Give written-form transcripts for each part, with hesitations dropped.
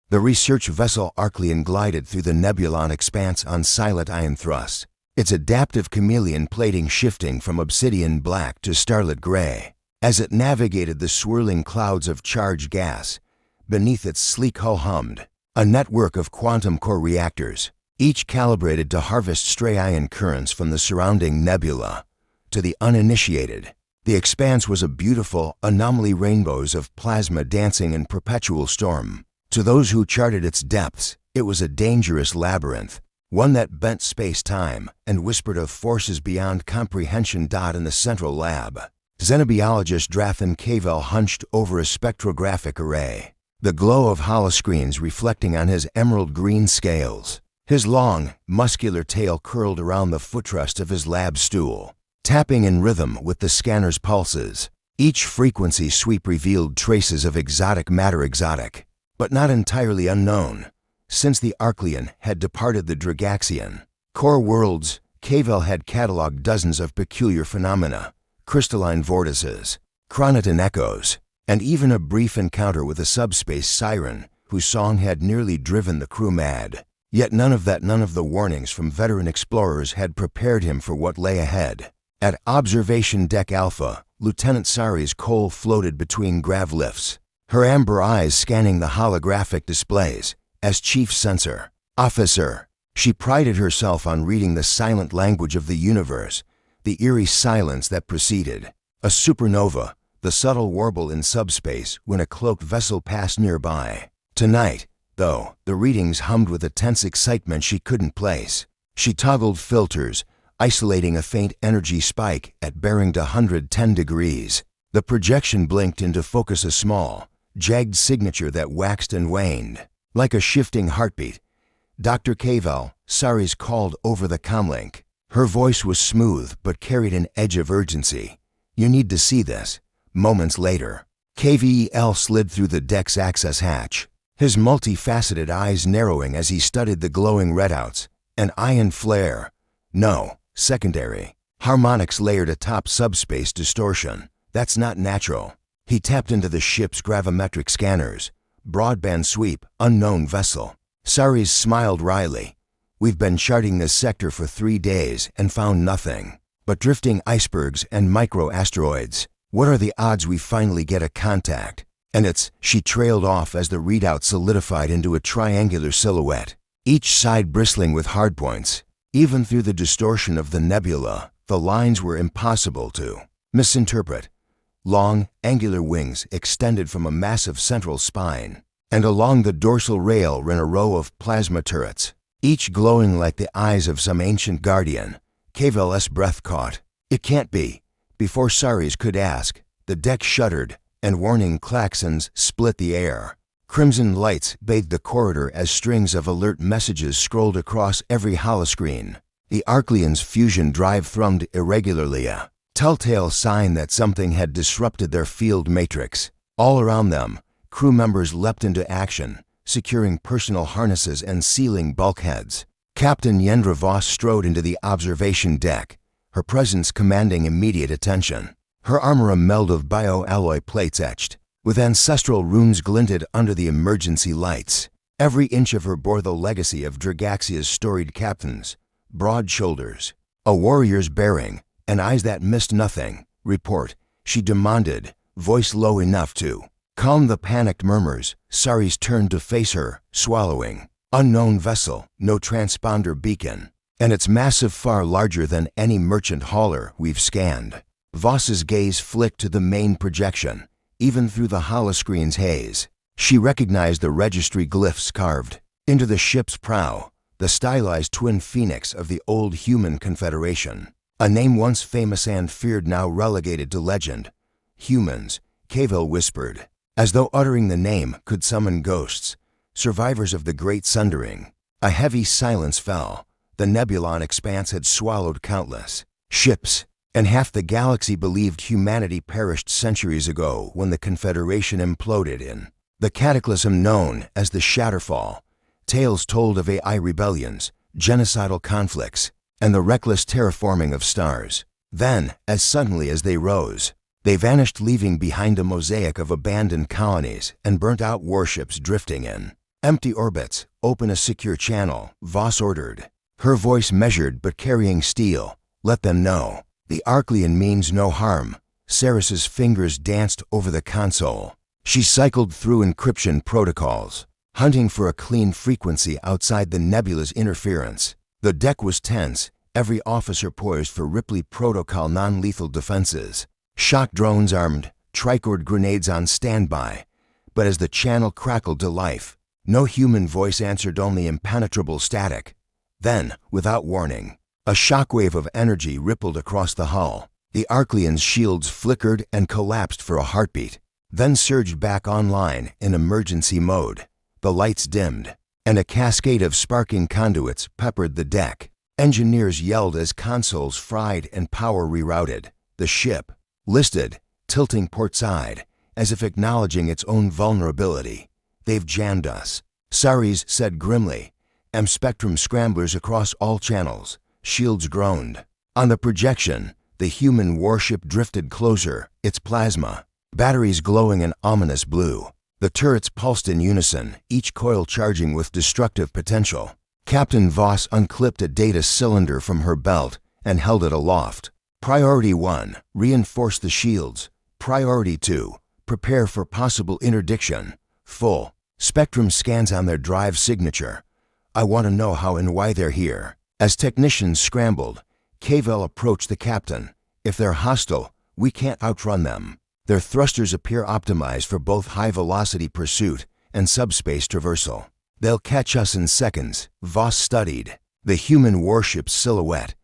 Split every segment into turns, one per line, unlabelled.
The research vessel Arcleon glided through the nebulon expanse on silent ion thrust, its adaptive chameleon plating shifting from obsidian black to starlit gray. As it navigated the swirling clouds of charged gas, beneath its sleek hull hummed a network of quantum core reactors, each calibrated to harvest stray ion currents from the surrounding nebula. To the uninitiated, the expanse was a beautiful anomaly, rainbows of plasma dancing in perpetual storm. To those who charted its depths, it was a dangerous labyrinth, one that bent space-time and whispered of forces beyond comprehension. In the central lab, xenobiologist Drathan Cavell hunched over a spectrographic array, the glow of holoscreens reflecting on his emerald green scales. His long, muscular tail curled around the footrest of his lab stool, tapping in rhythm with the scanner's pulses. Each frequency sweep revealed traces of exotic matter, exotic, but not entirely unknown. Since the Arcleon had departed the Dragaxian core worlds, Cavell had cataloged dozens of peculiar phenomena, crystalline vortices, chronoton echoes, and even a brief encounter with a subspace siren whose song had nearly driven the crew mad. Yet none of the warnings from veteran explorers had prepared him for what lay ahead. At Observation Deck Alpha, Lieutenant Sari's Cole floated between grav lifts, her amber eyes scanning the holographic displays. As chief sensor officer, she prided herself on reading the silent language of the universe, the eerie silence that preceded a supernova, the subtle warble in subspace when a cloaked vessel passed nearby. Tonight, though, the readings hummed with a tense excitement she couldn't place. She toggled filters, isolating a faint energy spike at bearing to 110 degrees. The projection blinked into focus a small, jagged signature that waxed and waned. Like a shifting heartbeat, Dr. Cavell, Sari's called over the comlink. Her voice was smooth but carried an edge of urgency. "You need to see this." Moments later, Cavell slid through the deck's access hatch, his multifaceted eyes narrowing as he studied the glowing readouts. An ion flare. No, secondary. Harmonics layered atop subspace distortion. That's not natural. He tapped into the ship's gravimetric scanners. Broadband sweep, unknown vessel. Sari's smiled wryly. "We've been charting this sector for 3 days and found nothing but drifting icebergs and micro-asteroids. What are the odds we finally get a contact?" And she trailed off as the readout solidified into a triangular silhouette, each side bristling with hardpoints. Even through the distortion of the nebula, the lines were impossible to misinterpret. Long, angular wings extended from a massive central spine, and along the dorsal rail ran a row of plasma turrets, each glowing like the eyes of some ancient guardian. Cavell's breath caught. "It can't be." Before Sari's could ask, the deck shuddered, and warning klaxons split the air. Crimson lights bathed the corridor as strings of alert messages scrolled across every holoscreen. The Arcleon's fusion drive thrummed irregularly, a telltale sign that something had disrupted their field matrix. All around them, crew members leapt into action, securing personal harnesses and sealing bulkheads. Captain Yendra Voss strode into the observation deck, her presence commanding immediate attention. Her armor a meld of bioalloy plates etched, with ancestral runes glinted under the emergency lights. Every inch of her bore the legacy of Dragaxia's storied captains. Broad shoulders, a warrior's bearing, and eyes that missed nothing. "Report," she demanded, voice low enough to calm the panicked murmurs. Sari's turned to face her, swallowing. "Unknown vessel, no transponder beacon, and it's massive, far larger than any merchant hauler we've scanned." Voss's gaze flicked to the main projection, even through the holoscreen's haze. She recognized the registry glyphs carved into the ship's prow, the stylized twin phoenix of the old human confederation. A name once famous and feared, now relegated to legend. "Humans," Cavell whispered, as though uttering the name could summon ghosts. "Survivors of the Great Sundering." A heavy silence fell. The nebulon expanse had swallowed countless ships, and half the galaxy believed humanity perished centuries ago when the Confederation imploded in the cataclysm known as the Shatterfall. Tales told of AI rebellions, genocidal conflicts, and the reckless terraforming of stars. Then, as suddenly as they rose, they vanished, leaving behind a mosaic of abandoned colonies and burnt-out warships drifting in Empty orbits, open a secure channel, Voss ordered. Her voice measured but carrying steel. Let them know. The Arclean means no harm. Ceres's fingers danced over the console. She cycled through encryption protocols, hunting for a clean frequency outside the nebula's interference. The deck was tense, every officer poised for Ripley Protocol non-lethal defenses. Shock drones armed, tricord grenades on standby. But as the channel crackled to life, no human voice answered, only impenetrable static. Then, without warning, a shockwave of energy rippled across the hull. The Arclean's shields flickered and collapsed for a heartbeat, then surged back online in emergency mode. The lights dimmed, and a cascade of sparking conduits peppered the deck. Engineers yelled as consoles fried and power rerouted. The ship listed, tilting port side, as if acknowledging its own vulnerability. They've jammed us, Saris said grimly. M-spectrum scramblers across all channels. Shields groaned. On the projection, the human warship drifted closer, its plasma batteries glowing an ominous blue. The turrets pulsed in unison, each coil charging with destructive potential. Captain Voss unclipped a data cylinder from her belt and held it aloft. Priority 1, reinforce the shields. Priority 2, prepare for possible interdiction. Full spectrum scans on their drive signature. I want to know how and why they're here. As technicians scrambled, Cavell approached the captain. If they're hostile, we can't outrun them. Their thrusters appear optimized for both high-velocity pursuit and subspace traversal. They'll catch us in seconds, Voss studied the human warship's silhouette.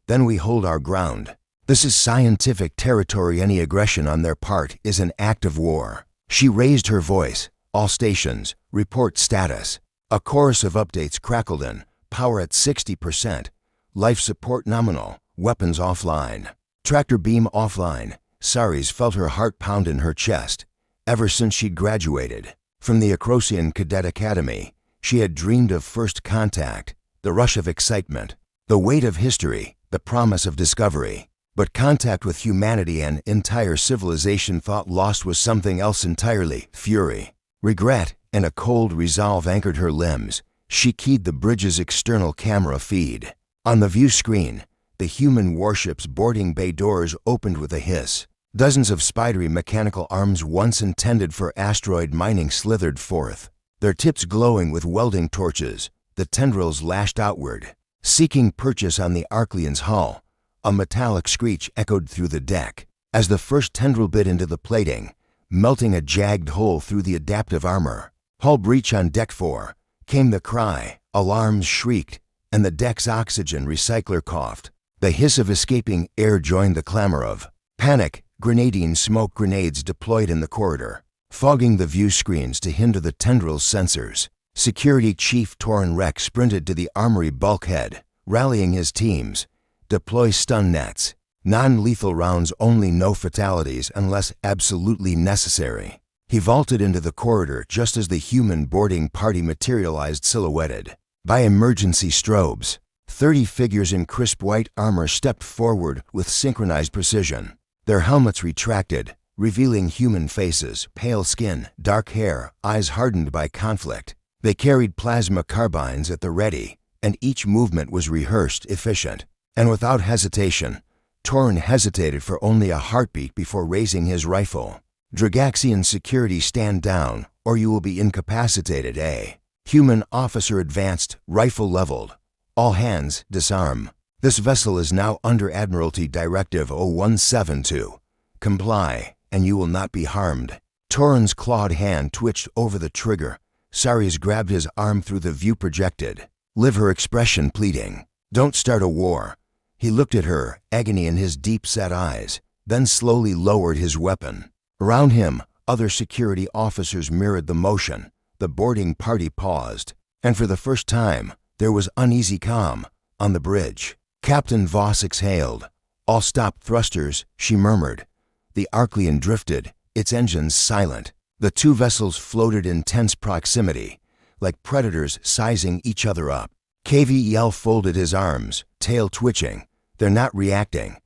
Then we hold our ground. This is scientific territory. Any aggression on their part is an act of war. She raised her voice. All stations, report status. A chorus of updates crackled in. Power at 60%. Life support nominal. Weapons offline. Tractor beam offline. Saris felt her heart pound in her chest. Ever since she'd graduated from the Acrosian Cadet Academy, she had dreamed of first contact, the rush of excitement, the weight of history, the promise of discovery. But contact with humanity and entire civilization thought lost was something else entirely. Fury, regret, and a cold resolve anchored her limbs. She keyed the bridge's external camera feed. On the view screen, the human warship's boarding bay doors opened with a hiss. Dozens of spidery mechanical arms once intended for asteroid mining slithered forth, their tips glowing with welding torches. The tendrils lashed outward, seeking purchase on the Arclean's hull. A metallic screech echoed through the deck as the first tendril bit into the plating, melting a jagged hole through the adaptive armor. Hull breach on deck 4. Came the cry, alarms shrieked, and the deck's oxygen recycler coughed. The hiss of escaping air joined the clamor of panic. Grenadine smoke grenades deployed in the corridor, fogging the view screens to hinder the tendril's sensors. Security Chief Torin Rex sprinted to the armory bulkhead, rallying his teams. Deploy stun nets. Non-lethal rounds only, no fatalities unless absolutely necessary. He vaulted into the corridor just as the human boarding party materialized, silhouetted by emergency strobes. 30 figures in crisp white armor stepped forward with synchronized precision. Their helmets retracted, revealing human faces, pale skin, dark hair, eyes hardened by conflict. They carried plasma carbines at the ready, and each movement was rehearsed, efficient. And without hesitation, Torin hesitated for only a heartbeat before raising his rifle. Dragaxian security, stand down, or you will be incapacitated. A human officer advanced, rifle leveled. All hands, disarm. This vessel is now under Admiralty Directive 0172. Comply, and you will not be harmed. Torin's clawed hand twitched over the trigger. Saris grabbed his arm through the view projected. Live, her expression pleading. Don't start a war. He looked at her, agony in his deep-set eyes, then slowly lowered his weapon. Around him, other security officers mirrored the motion. The boarding party paused, and for the first time, there was uneasy calm on the bridge. Captain Voss exhaled. All stop thrusters, she murmured. The Arclean drifted, its engines silent. The two vessels floated in tense proximity, like predators sizing each other up. KVEL folded his arms, tail twitching. They're not reacting.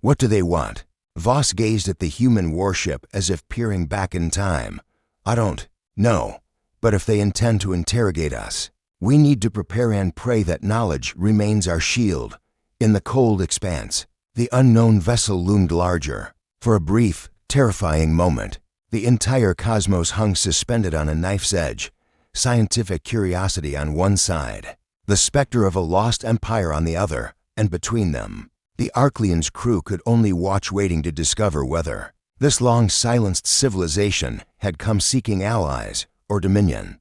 What do they want? Voss gazed at the human warship as if peering back in time. I don't know. But if they intend to interrogate us, we need to prepare and pray that knowledge remains our shield. In the cold expanse, the unknown vessel loomed larger. For a brief, terrifying moment, the entire cosmos hung suspended on a knife's edge, scientific curiosity on one side, the specter of a lost empire on the other, and between them, the Arclean's crew could only watch, waiting to discover whether this long-silenced civilization had come seeking allies or dominion.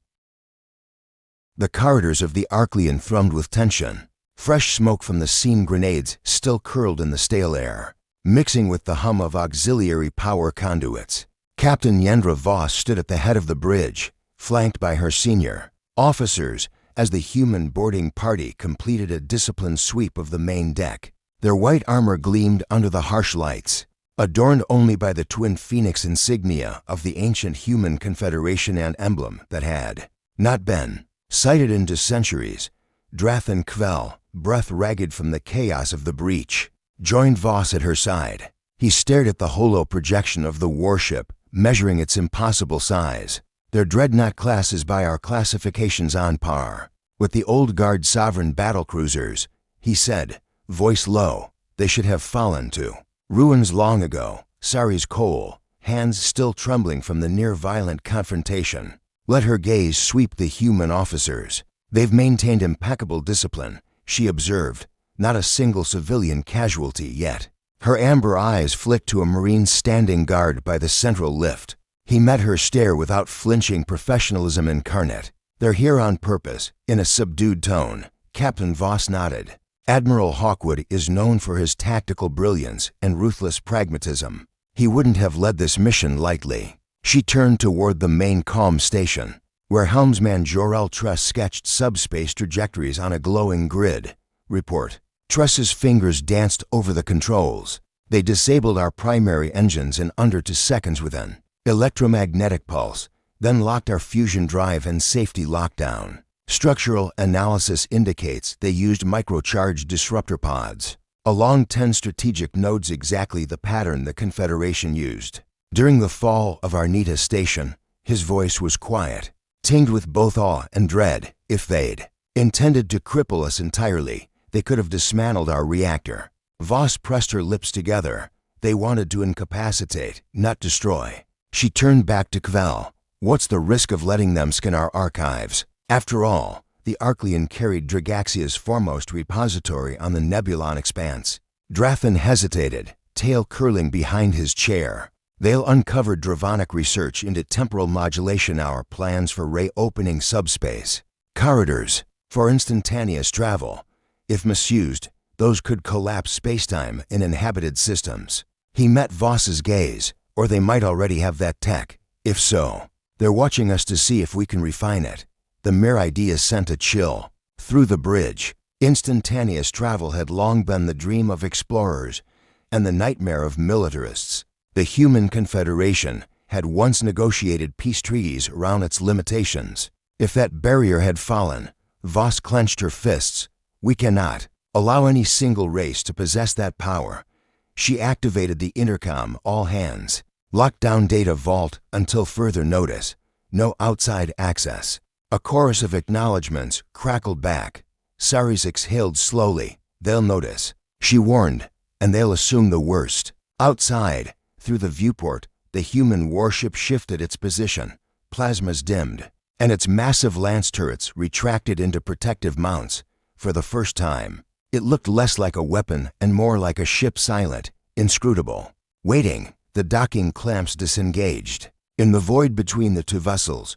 The corridors of the Arclean thrummed with tension. Fresh smoke from the scene grenades still curled in the stale air, mixing with the hum of auxiliary power conduits. Captain Yendra Voss stood at the head of the bridge, flanked by her senior officers, as the human boarding party completed a disciplined sweep of the main deck. Their white armor gleamed under the harsh lights, adorned only by the twin phoenix insignia of the ancient human confederation, and emblem that had not been sighted into centuries. Drathan Kvel, breath ragged from the chaos of the breach, joined Voss at her side. He stared at the holo projection of the warship, measuring its impossible size. Their dreadnought class is by our classifications on par with the old guard sovereign battlecruisers, he said, voice low. They should have fallen to ruins long ago. Sari's coal, hands still trembling from the near-violent confrontation, let her gaze sweep the human officers. They've maintained impeccable discipline, she observed. Not a single civilian casualty yet. Her amber eyes flicked to a Marine standing guard by the central lift. He met her stare without flinching, professionalism incarnate. They're here on purpose, in a subdued tone. Captain Voss nodded. Admiral Hawkwood is known for his tactical brilliance and ruthless pragmatism. He wouldn't have led this mission lightly. She turned toward the main comm station, where helmsman Jor-El Tress sketched subspace trajectories on a glowing grid. Report. Tress's fingers danced over the controls. They disabled our primary engines in under 2 seconds with an electromagnetic pulse, then locked our fusion drive and safety lockdown. Structural analysis indicates they used microcharge disruptor pods along 10 strategic nodes, exactly the pattern the Confederation used during the fall of Arnita Station. His voice was quiet, tinged with both awe and dread. If they'd intended to cripple us entirely, they could have dismantled our reactor. Voss pressed her lips together. They wanted to incapacitate, not destroy. She turned back to Kvel. What's the risk of letting them scan our archives? After all, the Arclean carried Dragaxia's foremost repository on the Nebulon expanse. Drathan hesitated, tail curling behind his chair. They'll uncover Dravonic research into temporal modulation, our plans for ray-opening subspace corridors for instantaneous travel. If misused, those could collapse spacetime in inhabited systems. He met Voss's gaze. Or they might already have that tech. If so, they're watching us to see if we can refine it. The mere idea sent a chill through the bridge. Instantaneous travel had long been the dream of explorers and the nightmare of militarists. The human confederation had once negotiated peace treaties around its limitations. If that barrier had fallen, Voss clenched her fists. We cannot allow any single race to possess that power. She activated the intercom. All hands. Locked down data vault until further notice. No outside access. A chorus of acknowledgments crackled back. Saris exhaled slowly. They'll notice, she warned, and they'll assume the worst. Outside, through the viewport, the human warship shifted its position. Plasmas dimmed, and its massive lance turrets retracted into protective mounts. For the first time, it looked less like a weapon and more like a ship, silent, inscrutable. Waiting, the docking clamps disengaged. In the void between the two vessels,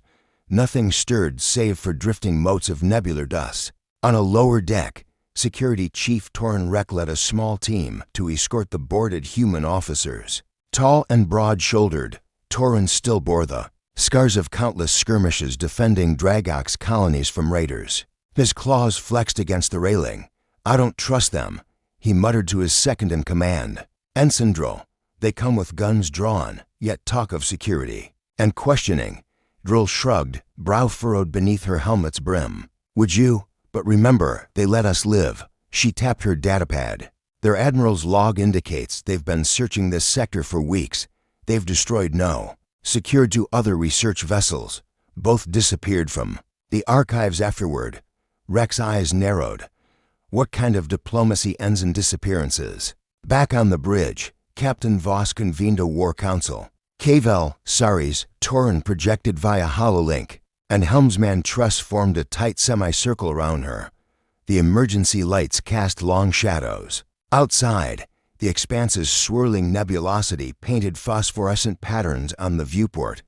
nothing stirred save for drifting motes of nebular dust. On a lower deck, Security Chief Torin Reck led a small team to escort the boarded human officers. Tall and broad-shouldered, Torin still bore the scars of countless skirmishes defending Dragox colonies from raiders. His claws flexed against the railing. I don't trust them, he muttered to his second-in-command. Ensign Drill. They come with guns drawn, yet talk of security and questioning. Drill shrugged, brow furrowed beneath her helmet's brim. Would you? But remember, they let us live. She tapped her datapad. Their admiral's log indicates they've been searching this sector for weeks. They've destroyed no. Secured to other research vessels, Both disappeared from the archives afterward. Rex's eyes narrowed. What kind of diplomacy ends in disappearances? Back on the bridge, Captain Voss convened a war council. Cavell, Saris, Torin projected via hololink, and helmsman Truss formed a tight semicircle around her. The emergency lights cast long shadows. Outside, the expanse's swirling nebulosity painted phosphorescent patterns on the viewport.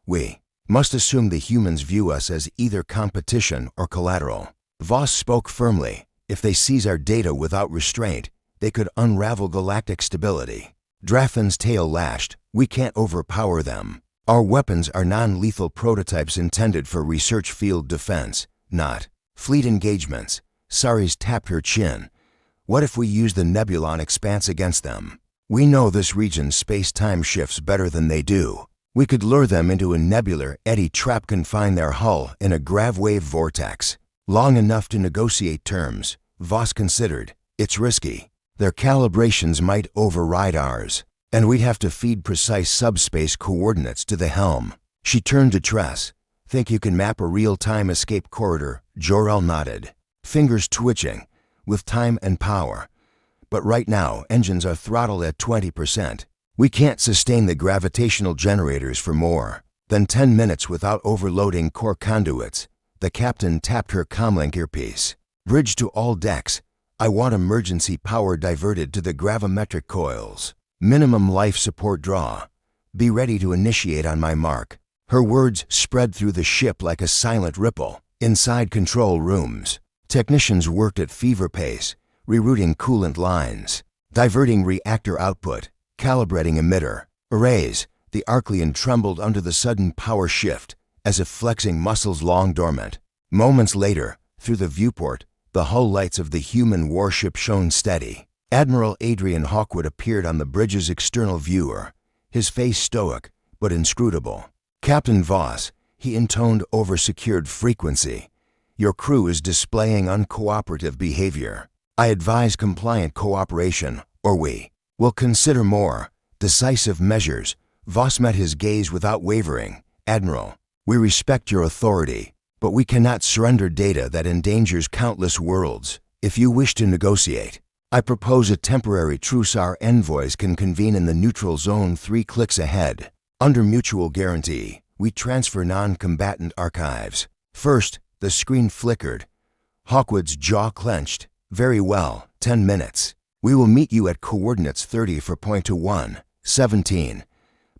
We must assume the humans view us as either competition or collateral. Voss spoke firmly. If they seize our data without restraint, they could unravel galactic stability. Draffin's tail lashed. We can't overpower them. Our weapons are non-lethal prototypes intended for research field defense, not fleet engagements. Saris tapped her chin. What if we use the Nebulon expanse against them? We know this region's space-time shifts better than they do. We could lure them into a nebular eddy trap, confine their hull in a gravwave vortex. Long enough to negotiate terms, Voss considered. It's risky. Their calibrations might override ours, and we'd have to feed precise subspace coordinates to the helm. She turned to Tress. Think you can map a real-time escape corridor? Jor-El nodded, fingers twitching, with time and power. But right now, engines are throttled at 20%. We can't sustain the gravitational generators for more than 10 minutes without overloading core conduits. The captain tapped her comlink earpiece. Bridge to all decks. I want emergency power diverted to the gravimetric coils. Minimum life support draw. Be ready to initiate on my mark. Her words spread through the ship like a silent ripple. Inside control rooms, technicians worked at fever pace, rerouting coolant lines, diverting reactor output, calibrating emitter arrays. The Arclean trembled under the sudden power shift, as if flexing muscles long dormant. Moments later, through the viewport, the hull lights of the human warship shone steady. Admiral Adrian Hawkwood appeared on the bridge's external viewer, his face stoic but inscrutable. Captain Voss, he intoned over secured frequency. Your crew is displaying uncooperative behavior. I advise compliant cooperation, or we will consider more decisive measures. Voss met his gaze without wavering. Admiral, we respect your authority, but we cannot surrender data that endangers countless worlds. If you wish to negotiate, I propose a temporary truce. Our envoys can convene in the neutral zone 3 clicks ahead. Under mutual guarantee, we transfer non-combatant archives. First, the screen flickered. Hawkwood's jaw clenched. Very well, 10 minutes. We will meet you at coordinates 30 for point to 1, 17.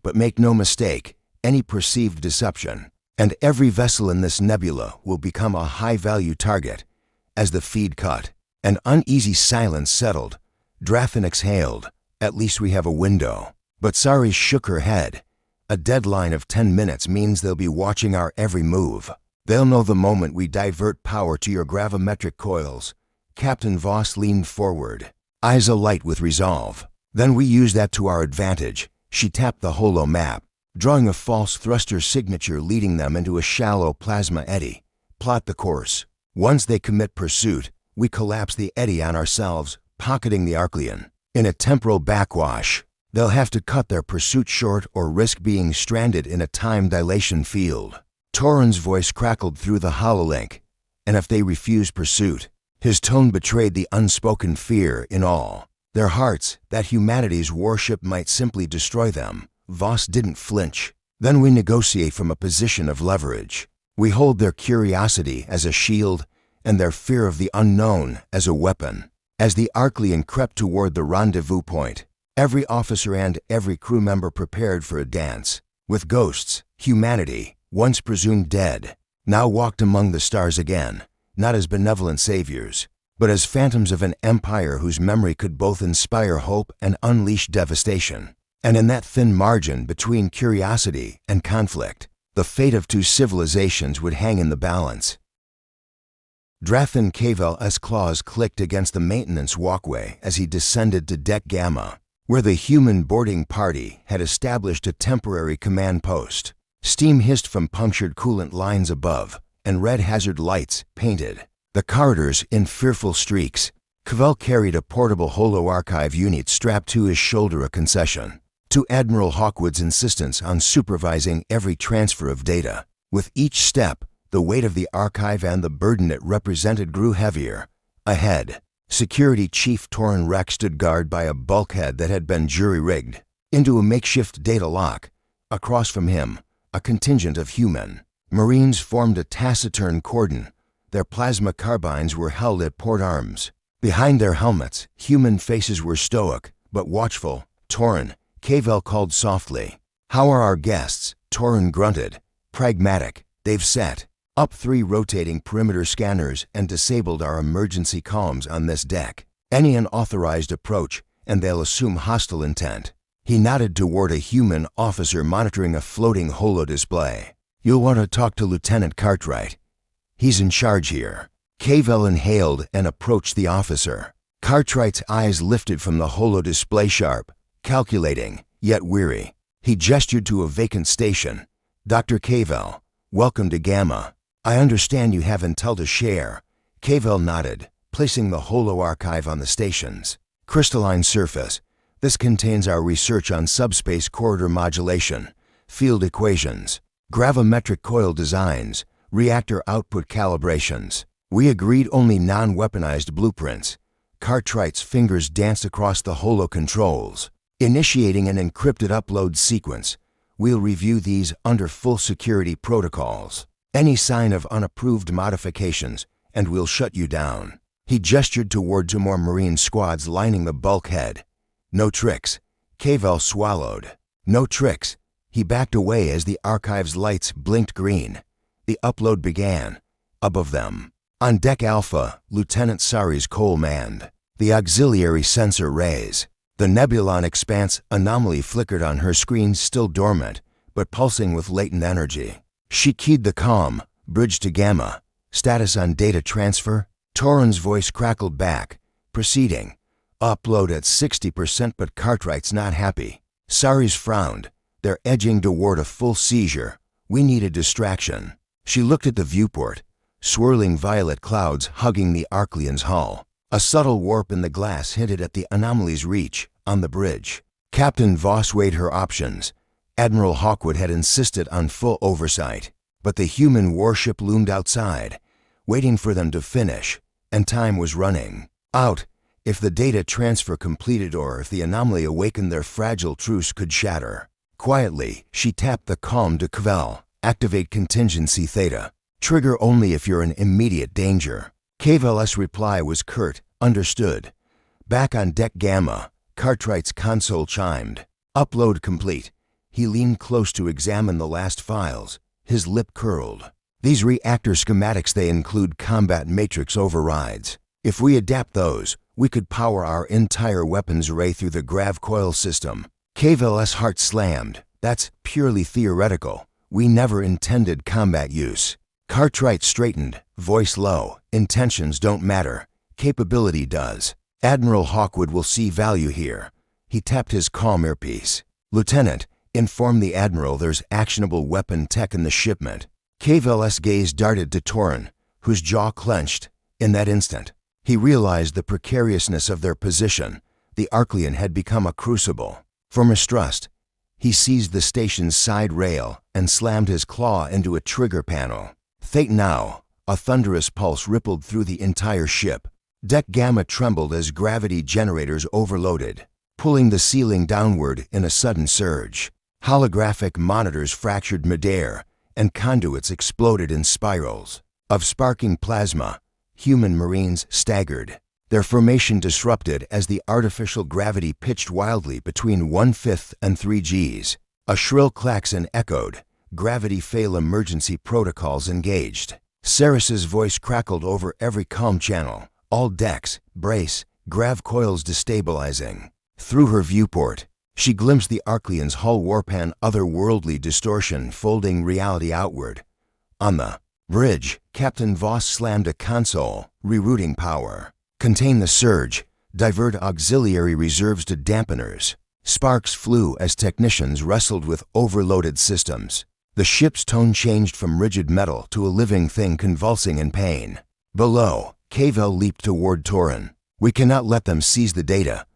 But make no mistake, any perceived deception, and every vessel in this nebula will become a high-value target. As the feed cut, an uneasy silence settled. Draffin exhaled. At least we have a window. But Saris shook her head. A deadline of 10 minutes means they'll be watching our every move. They'll know the moment we divert power to your gravimetric coils. Captain Voss leaned forward, eyes alight with resolve. Then we use that to our advantage. She tapped the holo map, drawing a false thruster signature leading them into a shallow plasma eddy. Plot the course. Once they commit pursuit, we collapse the eddy on ourselves, pocketing the Arclean. In a temporal backwash, they'll have to cut their pursuit short or risk being stranded in a time dilation field. Torin's voice crackled through the hololink. And if they refuse pursuit? His tone betrayed the unspoken fear in all their hearts that humanity's warship might simply destroy them. Voss didn't flinch. Then we negotiate from a position of leverage. We hold their curiosity as a shield and their fear of the unknown as a weapon. As the Arclean crept toward the rendezvous point, every officer and every crew member prepared for a dance. With ghosts, humanity, once presumed dead, now walked among the stars again, not as benevolent saviors, but as phantoms of an empire whose memory could both inspire hope and unleash devastation. And in that thin margin between curiosity and conflict, the fate of two civilizations would hang in the balance. Draffin Cavell's claws clicked against the maintenance walkway as he descended to Deck Gamma, where the human boarding party had established a temporary command post. Steam hissed from punctured coolant lines above, and red hazard lights painted the corridors in fearful streaks. Cavell carried a portable holo-archive unit strapped to his shoulder, a concession to Admiral Hawkwood's insistence on supervising every transfer of data. With each step, the weight of the archive and the burden it represented grew heavier. Ahead, Security Chief Torin Rex stood guard by a bulkhead that had been jury-rigged into a makeshift data lock. Across from him, a contingent of human Marines formed a taciturn cordon. Their plasma carbines were held at port arms. Behind their helmets, human faces were stoic, but watchful. "Torin," Cavell called softly. "How are our guests?" Torin grunted. "Pragmatic. They've set up 3 rotating perimeter scanners and disabled our emergency comms on this deck. Any unauthorized approach, and they'll assume hostile intent." He nodded toward a human officer monitoring a floating holo display. "You'll want to talk to Lieutenant Cartwright. He's in charge here." Cavell inhaled and approached the officer. Cartwright's eyes lifted from the holo display, sharp, calculating, yet weary. He gestured to a vacant station. "Dr. Cavell, welcome to Gamma. I understand you have intel to share." Cavell nodded, placing the holo archive on the station's crystalline surface. "This contains our research on subspace corridor modulation, field equations, gravimetric coil designs, reactor output calibrations. We agreed only non-weaponized blueprints." Cartwright's fingers danced across the holo controls, initiating an encrypted upload sequence. "We'll review these under full security protocols. Any sign of unapproved modifications, and we'll shut you down." He gestured toward 2 more Marine squads lining the bulkhead. "No tricks." Cavell swallowed. "No tricks." He backed away as the archive's lights blinked green. The upload began. Above them, on Deck Alpha, Lieutenant Sari's Cole manned the auxiliary sensor rays. The Nebulon Expanse anomaly flickered on her screen, still dormant, but pulsing with latent energy. She keyed the comm, "Bridge to Gamma. Status on data transfer." Torin's voice crackled back. "Proceeding. Upload at 60%, but Cartwright's not happy." Sari's frowned. "They're edging toward a full seizure. We need a distraction." She looked at the viewport. Swirling violet clouds hugging the Arclean's hull. A subtle warp in the glass hinted at the anomaly's reach. On the bridge, Captain Voss weighed her options. Admiral Hawkwood had insisted on full oversight, but the human warship loomed outside, waiting for them to finish, and time was running out. If the data transfer completed or if the anomaly awakened, their fragile truce could shatter. Quietly, she tapped the comm to Cavell. "Activate contingency theta. Trigger only if you're in immediate danger." Cavell's reply was curt. "Understood." Back on Deck Gamma, Cartwright's console chimed. "Upload complete." He leaned close to examine the last files. His lip curled. "These reactor schematics, they include combat matrix overrides. If we adapt those, we could power our entire weapons array through the grav coil system." Cavell's heart slammed. "That's purely theoretical. We never intended combat use." Cartwright straightened, voice low. "Intentions don't matter. Capability does. Admiral Hawkwood will see value here." He tapped his comm earpiece. "Lieutenant, inform the Admiral there's actionable weapon tech in the shipment." Cavell's gaze darted to Torin, whose jaw clenched. In that instant, he realized the precariousness of their position. The Arclean had become a crucible for mistrust. He seized the station's side rail and slammed his claw into a trigger panel. Fate now. A thunderous pulse rippled through the entire ship. Deck Gamma trembled as gravity generators overloaded, pulling the ceiling downward in a sudden surge. Holographic monitors fractured midair, and conduits exploded in spirals of sparking plasma. Human Marines staggered, their formation disrupted as the artificial gravity pitched wildly between 1/5 and 3 Gs. A shrill klaxon echoed. Gravity fail emergency protocols engaged. Saris's voice crackled over every comm channel. "All decks, brace, grav coils destabilizing." Through her viewport, she glimpsed the Arclean's hull warpan, otherworldly distortion folding reality outward. On the bridge, Captain Voss slammed a console, rerouting power. "Contain the surge. Divert auxiliary reserves to dampeners." Sparks flew as technicians wrestled with overloaded systems. The ship's tone changed from rigid metal to a living thing convulsing in pain. Below, Cavell leaped toward Torin. "We cannot let them seize the data."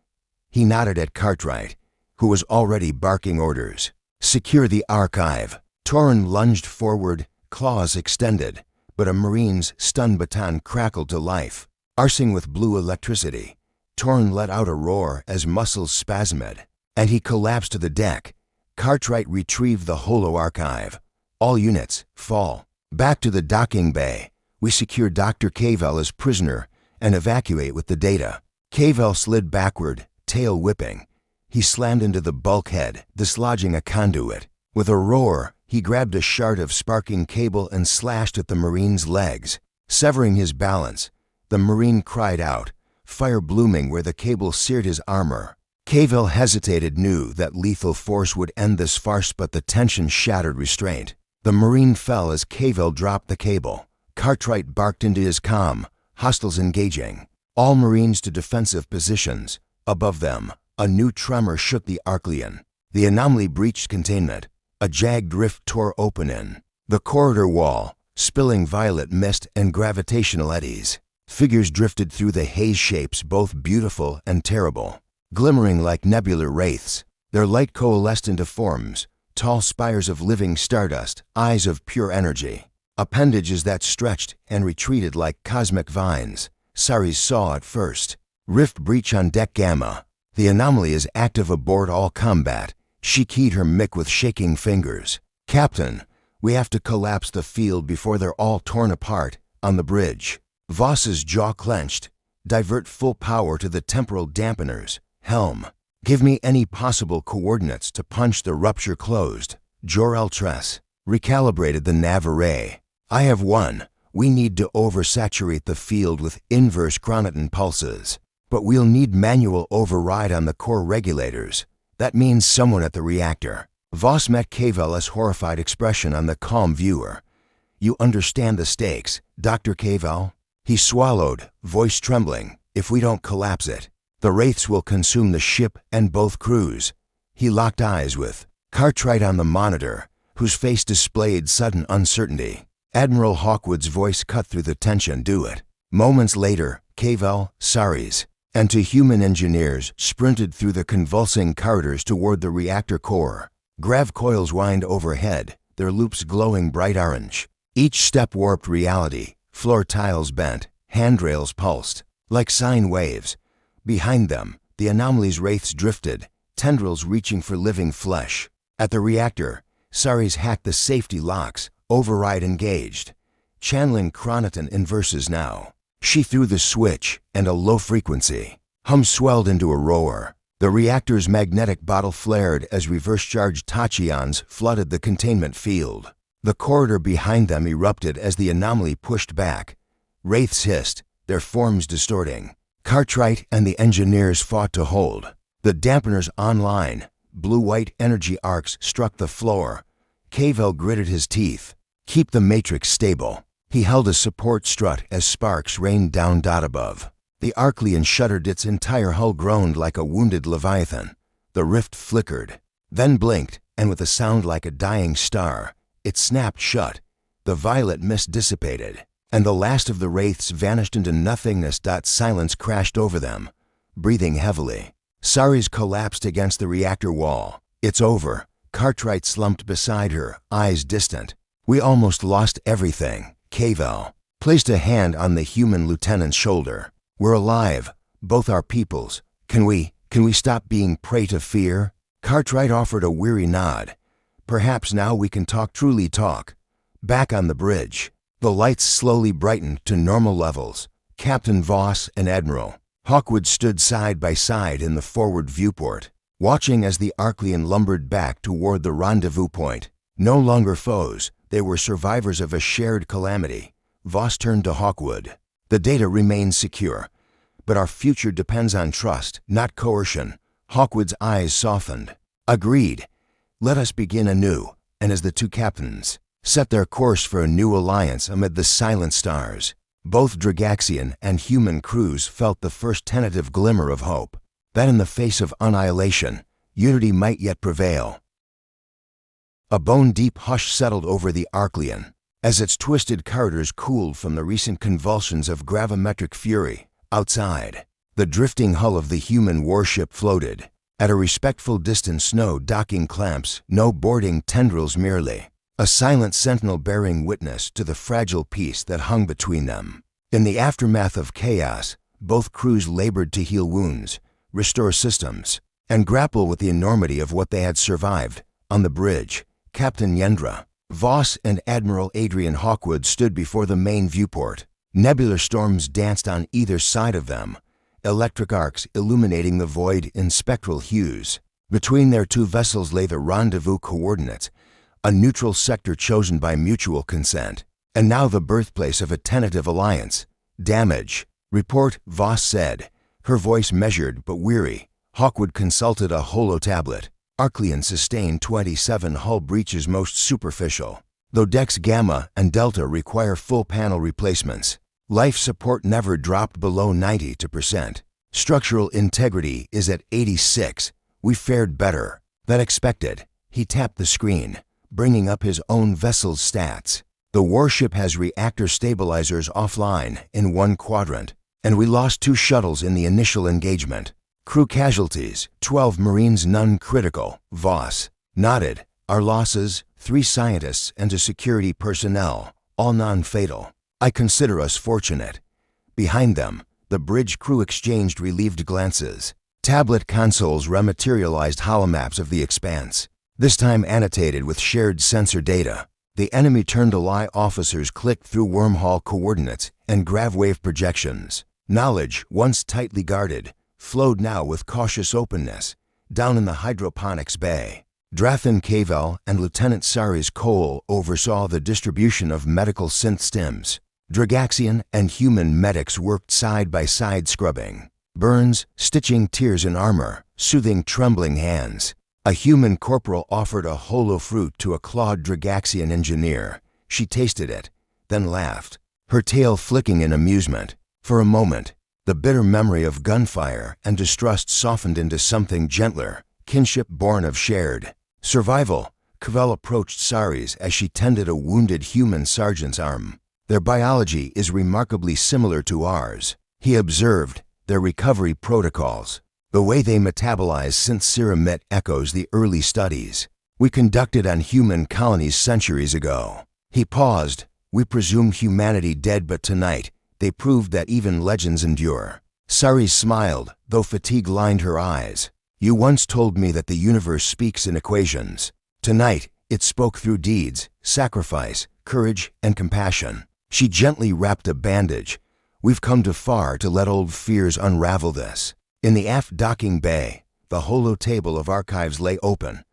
He nodded at Cartwright, who was already barking orders. "Secure the archive." Torin lunged forward, claws extended, but a marine's stun baton crackled to life, arcing with blue electricity. Torn let out a roar as muscles spasmed, and he collapsed to the deck. Cartwright retrieved the holo archive. All units, fall. Back to the docking bay. We secure Dr. Cavell as prisoner and evacuate with the data. Cavell slid backward, tail whipping. He slammed into the bulkhead, dislodging a conduit. With a roar, he grabbed a shard of sparking cable and slashed at the Marine's legs, severing his balance. The Marine cried out, fire blooming where the cable seared his armor. Cavell hesitated, knew that lethal force would end this farce, but the tension shattered restraint. The Marine fell as Cavell dropped the cable. Cartwright barked into his comm, hostiles engaging. All Marines to defensive positions. Above them, a new tremor shook the Arclean. The anomaly breached containment. A jagged rift tore open in the corridor wall, spilling violet mist and gravitational eddies. Figures drifted through the haze, shapes both beautiful and terrible, glimmering like nebular wraiths. Their light coalesced into forms, tall spires of living stardust, eyes of pure energy, appendages that stretched and retreated like cosmic vines. Saris saw it first. Rift breach on deck Gamma. The anomaly is active aboard all combat. She keyed her mic with shaking fingers. Captain, we have to collapse the field before they're all torn apart. On the bridge. Voss's jaw clenched. Divert full power to the temporal dampeners. Helm. Give me any possible coordinates to punch the rupture closed. Jor-El Tress. Recalibrated the nav array. I have one. We need to oversaturate the field with inverse chronoton pulses. But we'll need manual override on the core regulators. That means someone at the reactor. Voss met Cavell's horrified expression on the calm viewer. You understand the stakes, Dr. Cavell? He swallowed, voice trembling. If we don't collapse it, the wraiths will consume the ship and both crews. He locked eyes with Cartwright on the monitor, whose face displayed sudden uncertainty. Admiral Hawkwood's voice cut through the tension. Do it. Moments later, Cavell, Saris, and two human engineers sprinted through the convulsing corridors toward the reactor core. Grav coils whined overhead, their loops glowing bright orange. Each step warped reality. Floor tiles bent, handrails pulsed, like sine waves. Behind them, the anomaly's wraiths drifted, tendrils reaching for living flesh. At the reactor, Saris hacked the safety locks, override engaged. Channeling chronoton inverses now. She threw the switch, and a low-frequency hum swelled into a roar. The reactor's magnetic bottle flared as reverse-charged tachyons flooded the containment field. The corridor behind them erupted as the anomaly pushed back. Wraiths hissed, their forms distorting. Cartwright and the engineers fought to hold. The dampeners online. Blue-white energy arcs struck the floor. Cavell gritted his teeth. Keep the matrix stable. He held a support strut as sparks rained down above. The Arclean shuddered, its entire hull groaned like a wounded leviathan. The rift flickered, then blinked, and with a sound like a dying star, it snapped shut. The violet mist dissipated, and the last of the wraiths vanished into nothingness. Silence crashed over them. Breathing heavily, Saris collapsed against the reactor wall. It's over. Cartwright slumped beside her, eyes distant. We almost lost everything. Cavell placed a hand on the human lieutenant's shoulder. We're alive, both our peoples. Can we stop being prey to fear? Cartwright offered a weary nod. Perhaps now we can talk, truly talk. Back on the bridge, the lights slowly brightened to normal levels. Captain Voss and Admiral Hawkwood stood side by side in the forward viewport, watching as the Arclean lumbered back toward the rendezvous point. No longer foes, they were survivors of a shared calamity. Voss turned to Hawkwood. The data remains secure, but our future depends on trust, not coercion. Hawkwood's eyes softened. Agreed. Let us begin anew, and as the two captains set their course for a new alliance amid the silent stars, both Dragaxian and human crews felt the first tentative glimmer of hope, that in the face of annihilation, unity might yet prevail. A bone-deep hush settled over the Arclean, as its twisted corridors cooled from the recent convulsions of gravimetric fury. Outside, the drifting hull of the human warship floated. At a respectful distance, no docking clamps, no boarding tendrils merely. a silent sentinel bearing witness to the fragile peace that hung between them. In the aftermath of chaos, both crews labored to heal wounds, restore systems, and grapple with the enormity of what they had survived. On the bridge, Captain Yendra, Voss, and Admiral Adrian Hawkwood stood before the main viewport. Nebular storms danced on either side of them, electric arcs illuminating the void in spectral hues. Between their two vessels lay the rendezvous coordinates, a neutral sector chosen by mutual consent, and now the birthplace of a tentative alliance. Damage. Report, Voss said, her voice measured but weary. Hawkwood consulted a holo-tablet. Arclean sustained 27 hull breaches, most superficial, though decks Gamma and Delta require full panel replacements. Life support never dropped below 90%. Structural integrity is at 86. We fared better than expected. He tapped the screen, bringing up his own vessel's stats. The warship has reactor stabilizers offline in one quadrant, and we lost 2 shuttles in the initial engagement. Crew casualties, 12 Marines, none critical. Voss nodded. Our losses, 3 scientists and a security personnel, all non-fatal. I consider us fortunate. Behind them, the bridge crew exchanged relieved glances. Tablet consoles rematerialized holomaps of the expanse, this time annotated with shared sensor data. The enemy turned ally officers clicked through wormhole coordinates and gravwave projections. Knowledge, once tightly guarded, flowed now with cautious openness. Down in the hydroponics bay, Drathan Cavell and Lieutenant Saris Cole oversaw the distribution of medical synth stims. Dragaxian and human medics worked side by side, scrubbing burns, stitching tears in armor, soothing trembling hands. A human corporal offered a holo fruit to a clawed Dragaxian engineer. She tasted it, then laughed, her tail flicking in amusement. For a moment, the bitter memory of gunfire and distrust softened into something gentler, kinship born of shared survival. Cavell approached Saris as she tended a wounded human sergeant's arm. Their biology is remarkably similar to ours, he observed. Their recovery protocols, the way they metabolize synth serum echoes the early studies we conducted on human colonies centuries ago. He paused. We presumed humanity dead, but tonight they proved that even legends endure. Saris smiled, though fatigue lined her eyes. You once told me that the universe speaks in equations. Tonight, it spoke through deeds, sacrifice, courage, and compassion. She gently wrapped a bandage. We've come too far to let old fears unravel this. In the aft docking bay, the holo table of archives lay open.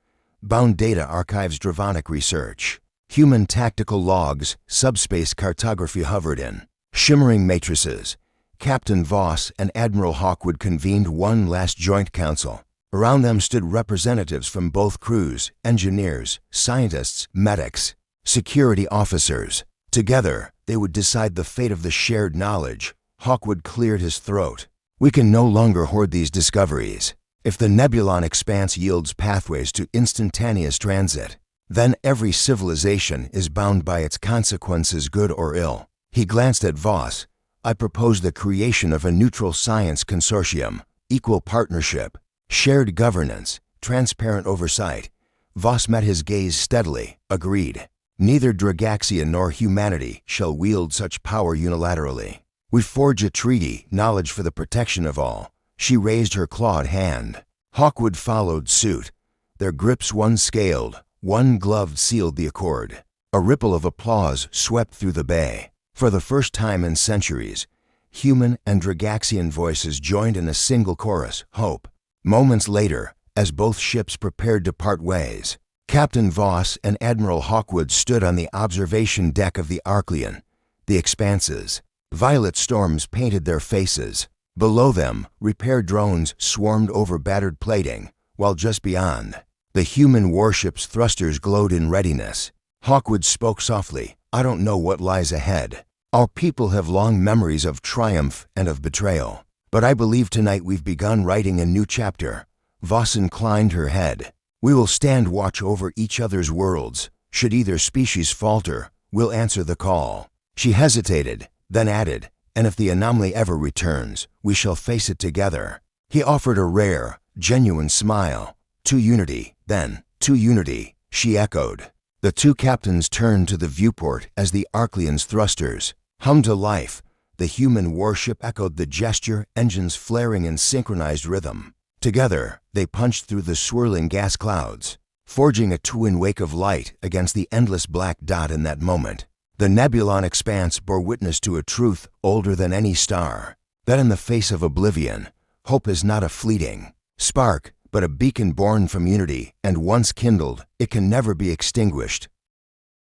Bound data archives, Dravonic research, human tactical logs, subspace cartography hovered in shimmering matrices. Captain Voss and Admiral Hawkwood convened one last joint council. Around them stood representatives from both crews, engineers, scientists, medics, security officers. Together, they would decide the fate of the shared knowledge. Hawkwood cleared his throat. We can no longer hoard these discoveries. If the Nebulon expanse yields pathways to instantaneous transit, then every civilization is bound by its consequences, good or ill. He glanced at Voss. I propose the creation of a neutral science consortium, equal partnership, shared governance, transparent oversight. Voss met his gaze steadily, agreed. Neither Dragaxian nor humanity shall wield such power unilaterally. We forge a treaty, knowledge for the protection of all. She raised her clawed hand. Hawkwood followed suit. Their grips one scaled, one gloved sealed the accord. A ripple of applause swept through the bay. For the first time in centuries, human and Dragaxian voices joined in a single chorus, hope. Moments later, as both ships prepared to part ways, Captain Voss and Admiral Hawkwood stood on the observation deck of the Arclean. The expanses, violet storms painted their faces. Below them, repair drones swarmed over battered plating, while just beyond, the human warship's thrusters glowed in readiness. Hawkwood spoke softly. I don't know what lies ahead. Our people have long memories of triumph and of betrayal. But I believe tonight we've begun writing a new chapter. Voss inclined her head. We will stand watch over each other's worlds. Should either species falter, we'll answer the call. She hesitated, then added, and if the anomaly ever returns, we shall face it together. He offered a rare, genuine smile. To unity, then, to unity, she echoed. The two captains turned to the viewport as the Arcleon's thrusters hummed to life. The human warship echoed the gesture, engines flaring in synchronized rhythm. Together, they punched through the swirling gas clouds, forging a twin wake of light against the endless black dot in that moment. The nebulon expanse bore witness to a truth older than any star, that in the face of oblivion, hope is not a fleeting spark, but a beacon born from unity, and once kindled, it can never be extinguished.